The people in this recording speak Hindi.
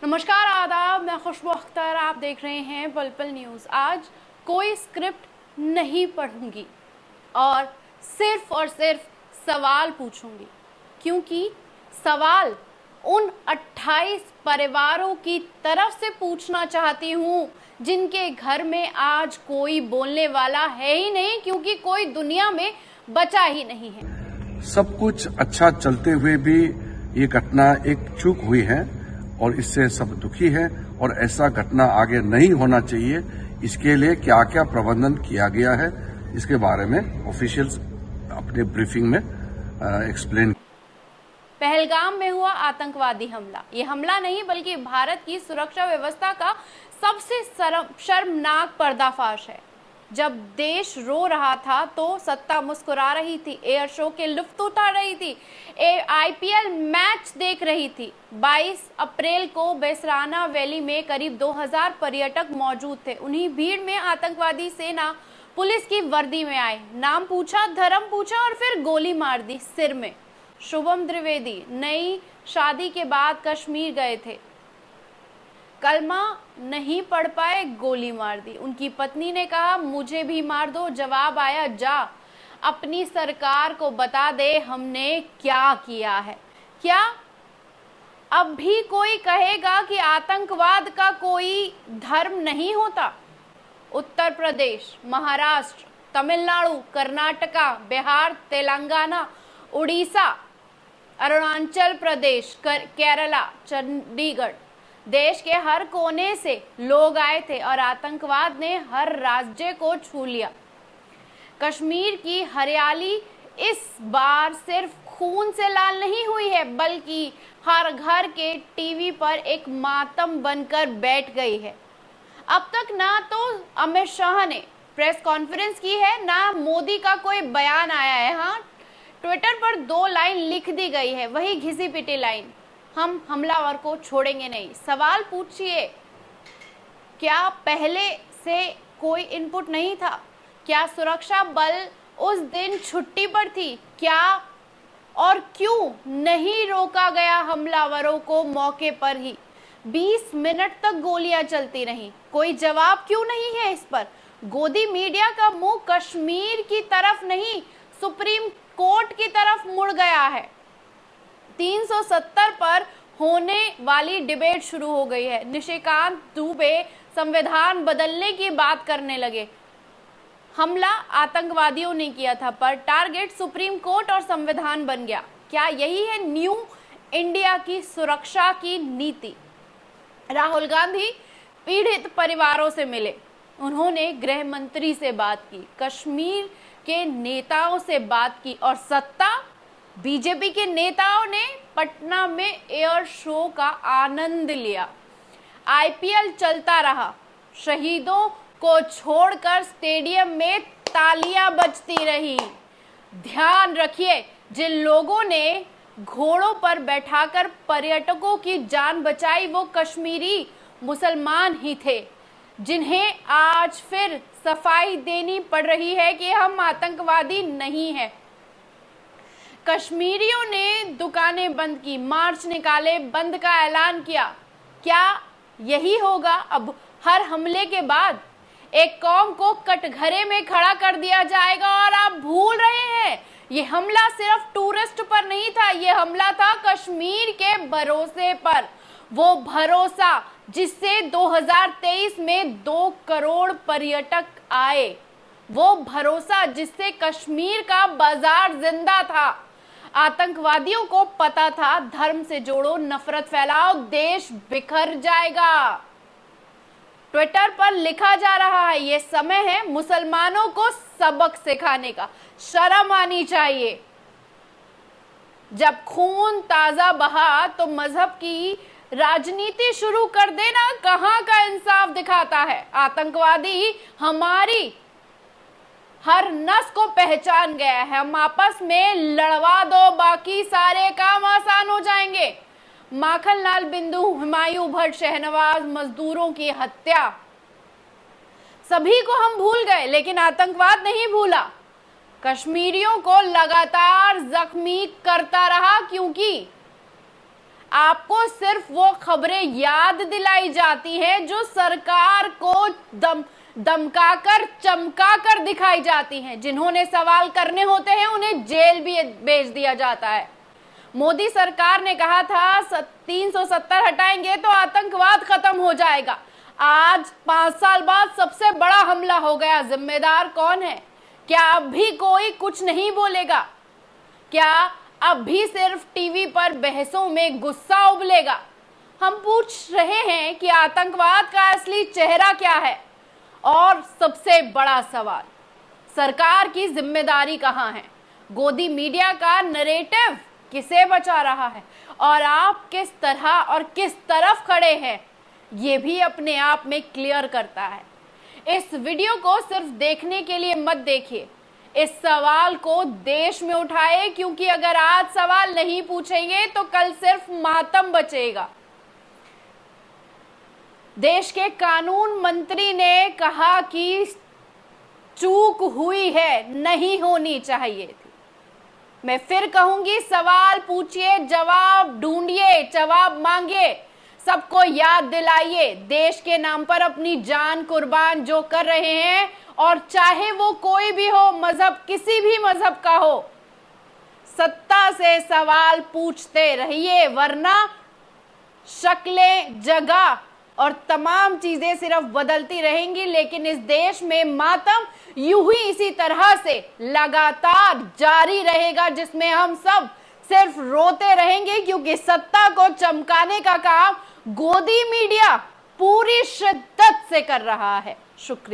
नमस्कार, आदाब। मैं खुशबू अख्तर, आप देख रहे हैं पल पल न्यूज़। आज कोई स्क्रिप्ट नहीं पढ़ूंगी और सिर्फ सवाल पूछूंगी, क्योंकि सवाल उन 28 परिवारों की तरफ से पूछना चाहती हूँ जिनके घर में आज कोई बोलने वाला है ही नहीं, क्योंकि कोई दुनिया में बचा ही नहीं है। सब कुछ अच्छा चलते हुए भी ये घटना एक चूक हुई है और इससे सब दुखी हैं और ऐसा घटना आगे नहीं होना चाहिए। इसके लिए क्या क्या प्रबंधन किया गया है, इसके बारे में ऑफिशियल्स अपने ब्रीफिंग में एक्सप्लेन। पहलगाम में हुआ आतंकवादी हमला, ये हमला नहीं बल्कि भारत की सुरक्षा व्यवस्था का सबसे शर्मनाक पर्दाफाश है। जब देश रो रहा था तो सत्ता मुस्कुरा रही थी, एयर शो के लुत्फ उठा रही थी, आईपीएल मैच देख रही थी। 22 अप्रैल को बेसराना वैली में करीब 2000 पर्यटक मौजूद थे। उन्हीं भीड़ में आतंकवादी सेना पुलिस की वर्दी में आए, नाम पूछा, धर्म पूछा और फिर गोली मार दी सिर में। शुभम द्विवेदी नई शादी के बाद कश्मीर गए थे, कलमा नहीं पढ़ पाए, गोली मार दी। उनकी पत्नी ने कहा मुझे भी मार दो। जवाब आया जा अपनी सरकार को बता दे हमने क्या किया है। क्या अब भी कोई कहेगा कि आतंकवाद का कोई धर्म नहीं होता? उत्तर प्रदेश, महाराष्ट्र, तमिलनाडु, कर्नाटका, बिहार, तेलंगाना, उड़ीसा, अरुणाचल प्रदेश, केरला, चंडीगढ़, देश के हर कोने से लोग आए थे और आतंकवाद ने हर राज्य को छू लिया। कश्मीर की हरियाली इस बार सिर्फ खून से लाल नहीं हुई है, बल्कि हर घर के टीवी पर एक मातम बनकर बैठ गई है। अब तक ना तो अमित शाह ने प्रेस कॉन्फ्रेंस की है, ना मोदी का कोई बयान आया है। हाँ, ट्विटर पर 2 लाइन लिख दी गई है, वही घिसी पिटी लाइन, हम हमलावर को छोड़ेंगे नहीं। सवाल पूछिए, क्या पहले से कोई इनपुट नहीं था? क्या सुरक्षा बल उस दिन छुट्टी पर थी? क्या और क्यों नहीं रोका गया हमलावरों को मौके पर ही? 20 मिनट तक गोलियां चलती रहीं, कोई जवाब क्यों नहीं है इस पर? गोदी मीडिया का मुंह कश्मीर की तरफ नहीं, सुप्रीम कोर्ट की तरफ मुड़ गया है। 370 पर होने वाली डिबेट शुरू हो गई है। निशिकांत दुबे संविधान बदलने की बात करने लगे। हमला आतंकवादियों ने किया था, पर टारगेट सुप्रीम कोर्ट और संविधान बन गया। क्या यही है न्यू इंडिया की सुरक्षा की नीति? राहुल गांधी पीड़ित परिवारों से मिले, उन्होंने गृह मंत्री से बात की, कश्मीर के नेताओं से बात की और सत्ता बीजेपी के नेताओं ने पटना में एयर शो का आनंद लिया। आईपीएल चलता रहा, शहीदों को छोड़कर स्टेडियम में तालियां बजती रही। ध्यान रखिए, जिन लोगों ने घोड़ों पर बैठाकर पर्यटकों की जान बचाई वो कश्मीरी मुसलमान ही थे, जिन्हें आज फिर सफाई देनी पड़ रही है कि हम आतंकवादी नहीं हैं। कश्मीरियों ने दुकानें बंद की, मार्च निकाले, बंद का ऐलान किया। क्या यही होगा अब? हर हमले के बाद एक कौम को कटघरे में खड़ा कर दिया जाएगा और आप भूल रहे हैं ये हमला सिर्फ टूरिस्ट पर नहीं था, ये हमला था कश्मीर के भरोसे पर। वो भरोसा जिससे 2023 में 2 करोड़ पर्यटक आए, वो भरोसा जिससे कश्मीर का बाजार जिंदा था। आतंकवादियों को पता था धर्म से जोड़ो, नफरत फैलाओ, देश बिखर जाएगा। ट्विटर पर लिखा जा रहा है ये समय है मुसलमानों को सबक सिखाने का, शर्म आनी चाहिए। जब खून ताजा बहा तो मजहब की राजनीति शुरू कर देना कहां का इंसाफ दिखाता है? आतंकवादी हमारी हर नस को पहचान गया है, हम आपस में लड़वा दो, बाकी सारे काम आसान हो जाएंगे। माखनलाल बिंदु, हुमायूं भट्ट, शहनवाज, मजदूरों की हत्या, सभी को हम भूल गए, लेकिन आतंकवाद नहीं भूला। कश्मीरियों को लगातार जख्मी करता रहा, क्योंकि आपको सिर्फ वो खबरें याद दिलाई जाती हैं जो सरकार को दमकाकर चमकाकर दिखाई जाती हैं। जिन्होंने सवाल करने होते हैं उन्हें जेल भी भेज दिया जाता है। मोदी सरकार ने कहा था 370 हटाएंगे तो आतंकवाद खत्म हो जाएगा। आज 5 साल बाद सबसे बड़ा हमला हो गया। जिम्मेदार कौन है? क्या अब भी कोई कुछ नहीं बोलेगा? क्या अब भी सिर्फ टीवी पर बहसों में गुस्सा उबलेगा? हम पूछ रहे हैं कि आतंकवाद का असली चेहरा क्या है? और सबसे बड़ा सवाल, सरकार की जिम्मेदारी कहां है? गोदी मीडिया का नरेटिव किसे बचा रहा है? और आप किस तरह और किस तरफ खड़े हैं, ये भी अपने आप में क्लियर करता है। इस वीडियो को सिर्फ देखने के लिए मत देखिए, इस सवाल को देश में उठाए, क्योंकि अगर आज सवाल नहीं पूछेंगे तो कल सिर्फ मातम बचेगा। देश के कानून मंत्री ने कहा कि चूक हुई है, नहीं होनी चाहिए थी। मैं फिर कहूंगी, सवाल पूछिए, जवाब ढूंढिए, जवाब मांगिए, सबको याद दिलाइए देश के नाम पर अपनी जान कुर्बान जो कर रहे हैं, और चाहे वो कोई भी हो, मजहब किसी भी मजहब का हो, सत्ता से सवाल पूछते रहिए, वरना शक्लें, जगह और तमाम चीजें सिर्फ बदलती रहेंगी, लेकिन इस देश में मातम यूं ही इसी तरह से लगातार जारी रहेगा, जिसमें हम सब सिर्फ रोते रहेंगे, क्योंकि सत्ता को चमकाने का काम गोदी मीडिया पूरी शिद्दत से कर रहा है। शुक्रिया।